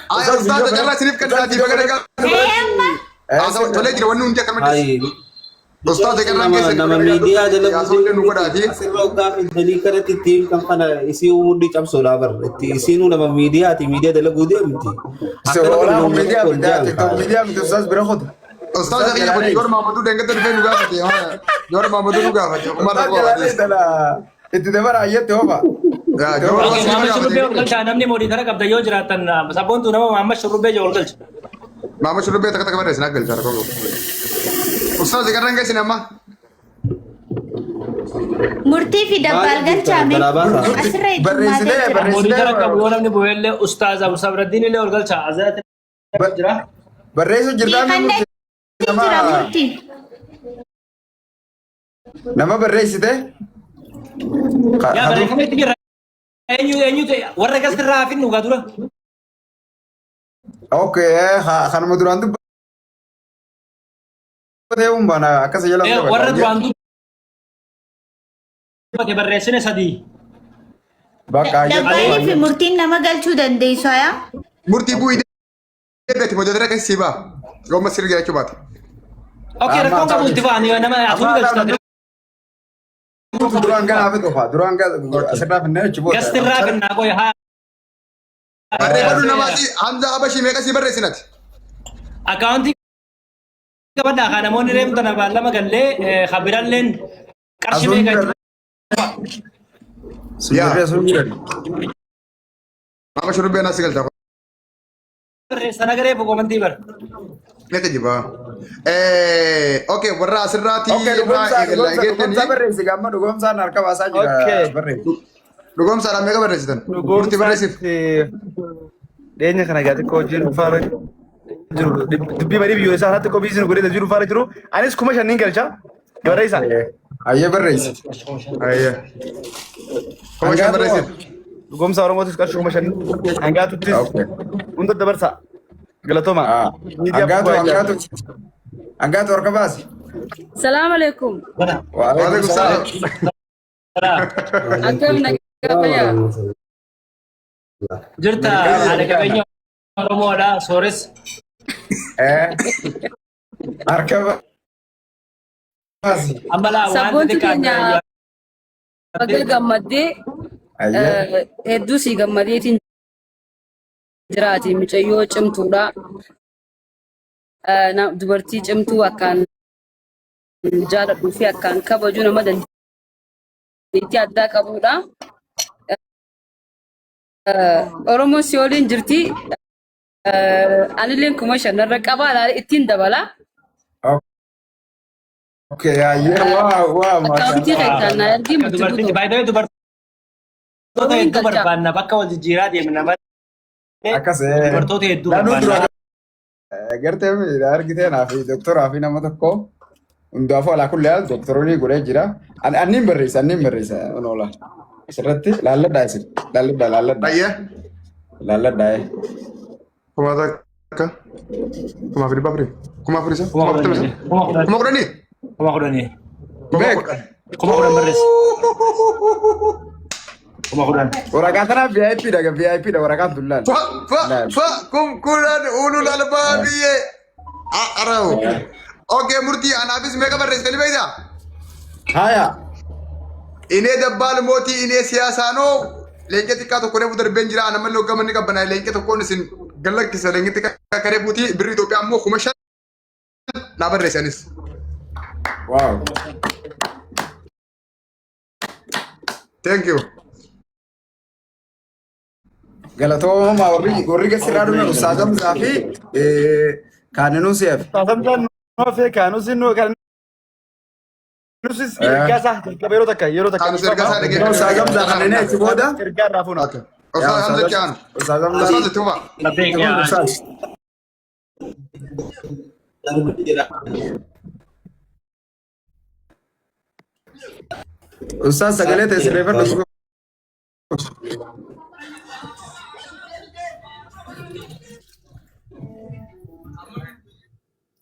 Ay, ustaz jarra sinif kan dati bagada ka. Tole jira wanni hundi akkam Hai. Ustaz jarra keessa Nama media dalam ya so nu godati. asirra fidanii kana ittiin kan kana isii umuddii cabsuudha bar. Itti isiinu nama media dalam gudee miti. So wala media bidati to media mtu ustaz bira khud. Ustaz ya bani gor Mamadou denga tan fe nu gafati. Gor Mamadou nu gafati. Umar ko gafati. Itu dabara ayat hoba. Ya, gor Oke, Muhammad Shurube ol galcha namni modi thara kabda yo jiratan sabon tu nama Muhammad Shurube jo ol galcha. Mama shuru be tak tak bare sinagal jar ko. Ustaz jarra ngai sinama. Murtii fi dabbal galchaame asirra itti Modi thara kabdo namni boyelle ustaz Abu Sabruddin ile ol galcha azat jira. Barreessu jirtaa jira murtii. nama barreessite Ya barreeffame itti jira. Enyu warra gas raafin nuga dura. okay kanuma duraan dubbatee umbana akkas jala Warra duraan dubbate barreessine sadii. bakka Dabbalii fi murtiin nama galchuu dandeessu yaa. Murti bu ide beti mo jadara kan siba. Gomma sirga ya chubat. Oke, rakkoon qabu itti fa'anii nama atuun galchita. duraan kan hafe tofa duraan kan asirraa finnee achi booda Gas tirraa kennaa qoy haa. Barre badu namati Hamza Abashi me kasi barre sinati. Akaawuntii qabadhaa kan namoonni reemtu na baallama gallee habiralleen qarshii meeqa sirree sun jedhu Mama shuru be nasi galta. barreessana garee boqomantii bar. Nete jiba. Okay, warra asirrati okay dhugomsaa barreessi gamma dhugomsaan harka baasaa jira barreessi Dugom sara mega barre sitan. Murti barre sif. Dheenya kana gaati koo jiru faara jiru dubbii marii biyyoon isaa irratti kophii isin godhee jiru faara jiru anis kuma shanniin galcha barreessa. ayyee barreessi Ayya. Kuma shan barre sif. Dhugomsa Oromootis qarshii kuma shanniin hangaatuttis hunda dabarsa galatooma. Anggaatu harka baasi. Salaam alaikum. Wa alaikum salam. Akkam nagaya. Jirta haala qabeenya Oromoodha soores. Harka baasi. Ammalaa waan Sabboontu xixiqqaa keenya baga gammaddee hedduu si gammadeetiin jiraati mucayyoo cimtuudha. Dubartii cimtuu akkaan jaaladhuu fi akkaan kabaju nama dandeettii addaa qabudha. Oromoon si waliin jirti. Anilleen kuma shanarra qaba ittiin dabala. Okay, ayyee waa Akkaawuntii keessaan na ergi dubartiin baay'ee dubartoota hedduu barbaanna bakka wal jijjiiraa deemna malee akkas dubartoota hedduu barbaanna. gartee argitee naa fi doktoraa fi nama tokko hundaafuu alaa kullee doktoroonni godhee jira. Anniin barreessa onoola. Asirratti laalladhaa isin laalladhaa. Ayya. Laalladhaa. Kuma takka. Kuma afuri bafri. Kuma afuri sa. Kuma kudhanii. Kuma kudhani. Kuma kudhanii. Beek. Kuma kudhan barreessa. Kuma kudhan. Waraqaa kanaa VIP dha waraqaan tullaan. Fa kum kuran ulul albabiye. Arau. Okay, murti anabis mega barre istani beida. Haya. Ine dabbal moti ine siyasano. Leenke xiqqaa tokko reefu darbeen jira nama illee hoggamanni qabbanaa leenke tokkoon isin gallakkisa leenke xiqqaa karee buutii birri Itoophiyaa ammoo kuma shan naa barreessanis. Wow. Thank you. Galatooma warri gasirraa dhume ustaazamsaa fi kaaninuu si'eef. Taasamtaan nuu fi kaanusi nuu kan nusis ergaasaa jalqaba yeroo takka Kaanus ergaasaa dhagee. Ustaazamsaa kanneen achi booda. ergaa irraa fuuna. Osoo Hamza Chaan. Ustaazamsaa. Osoo Tuma. Labbee Ustaaz. Ustaaz sagalee teessee reeffadhu.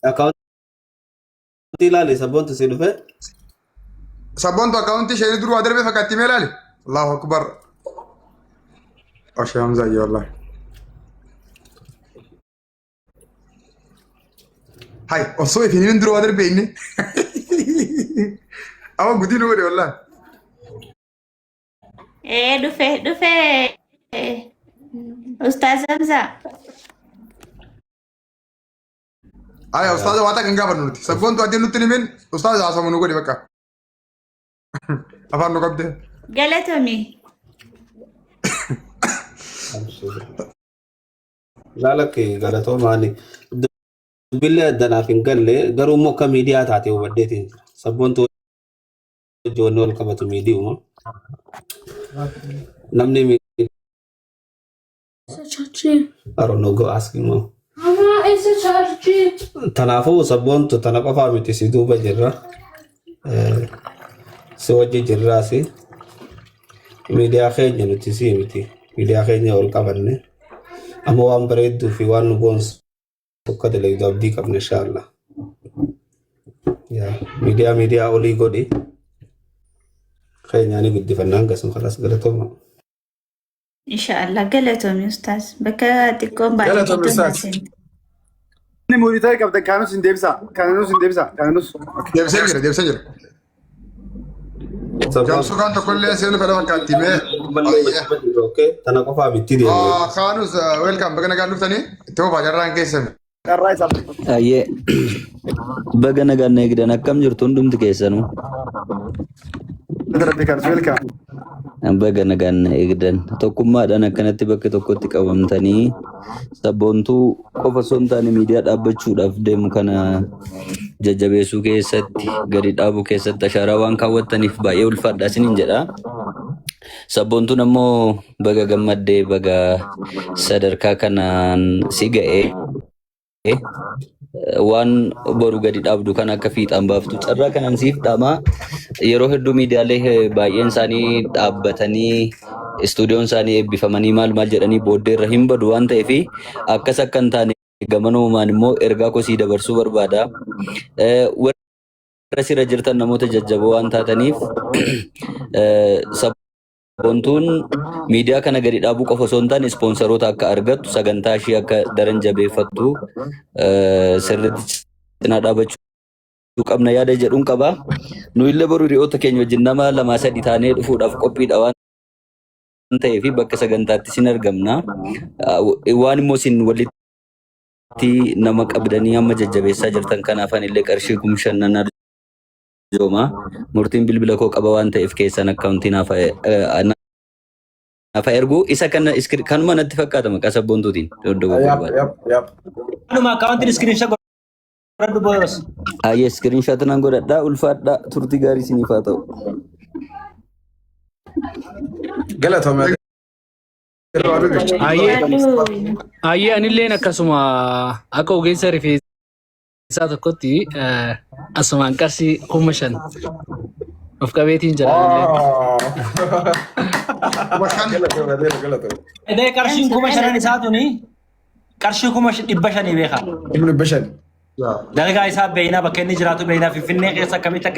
Akaawuntii ilaali sabboontu si dhufe. Sabboontu akkaawuntii ishee duruu adarbe fakkaatti mee ilaali. Allahu akbar. Osho Hamza iyyoo Allah. Hai, osoo ifiniin duruu waan darbe inni. Amma guddin oole wallah. Dhufe. Ustaz Hamza. Ay, ustaz waata kan gaafa nuti. Sabboon tu adii nutti nimin ustaz haasamu nu godhi bakka. Afaan nu qabde. Galatomi. Laalakki galatoo maali? Dubbilee addanaaf hin galle garuu immoo akka miidiyaa taate hubaddeetiin sabboontu ijoollee ol qabatu miidiyuma. Namni I don't know, go ask him. Mama, it's a charge. Tanaafuu sabboontu tana qofaa miti si duuba jirra. Si wajji jirraasi. Miidiyaa keenya nuti si miti. Miidiyaa keenya ol qabanne. Amma waan bareedduu fi waan nu boonsu tokko dalagu abdii qabna inshallah. Miidiyaa olii godhi. Keenyaanii guddifannaan gasum karas galatooma. Inshallah galatomi ustaz. Bakka xiqqoon baay'ee Galatomi ustaz. Inni muuritaa qabdan kaanus hin deebisa. Kaanus. Deebisee jira. Jamsu kan tokkollee seenu fedha fakkaatti mee. Tana qofaa miti deemu. Kaanus welcome baga nagaan dhuftanii itti hofaa jarraan keessan. Qarraa isaa. Ayyee baga nagaan eegdan akkam jirtu hundumti keessanuu. Darabbi kaanus welcome. Baga nagaan eegdan tokkummaadhaan akkanatti bakka tokkotti qabamtanii sabboontuu qofa osoo hin taane miidiyaa dhaabbachuudhaaf deemu kana jajjabeessuu keessatti gadi dhaabuu keessatti ashaaraa waan kaawwattaniif baay'ee ulfaadha isiniin jedha. Sabboontuun ammoo baga gammaddee baga sadarkaa kanaan si ga'ee waan boru gadi dhaabdu kan akka fiixaan baaftu carraa kanaan siif dhama. Yeroo hedduu miidiyaalee baay'een isaanii dhaabbatanii istuudiyoon isaanii eebbifamanii maal jedhanii booddee irra hin badu waan ta'eef akkas akka hin taane gamanumaan immoo ergaa kosii dabarsuu barbaada. Warra sirra jirtan namoota jajjaboo waan taataniif sabboontuun miidiyaa kana gadi dhaabuu qofa osoo hin taane ispoonsaroota akka argattu sagantaa ishii akka daran jabeeffattu sirriitti cinaa dhaabachuu qabna yaada jedhuun qaba. Nu illee boru hiriyoota keenya wajjin nama 2-3 taanee dhufuudhaaf qophiidha waan ta'eef bakka sagantaatti sin argamna. Waan immoo sin walitti nama qabdanii amma jajjabeessaa jirtan kanaafan illee qarshii 5,000 jooma. Murtiin bilbila koo qaba waan ta'eef keessan akkaawuntii naaf ergu isa kanuma natti fakkaata maqaa sabboontuutiin. Kanuma akkaawuntiin iskiriinshaa godhadhu boodas. Ayyee iskiriinshaa nan godhadhaa ulfaadhaa turtii gaarii isiniif haa ta'u. Galatomi. Ayyee anilleen akkasuma akka ogeessa rifeensaa tokkotti asumaan qarshii 5,000 of qabeetiin jira. Edee qarshiin 5,000 isaatuni qarshii 500 beeka. 500. Dalgaa isaa beeyna bakka inni jiraatu beeyna Finfinnee keessa akkamitti akka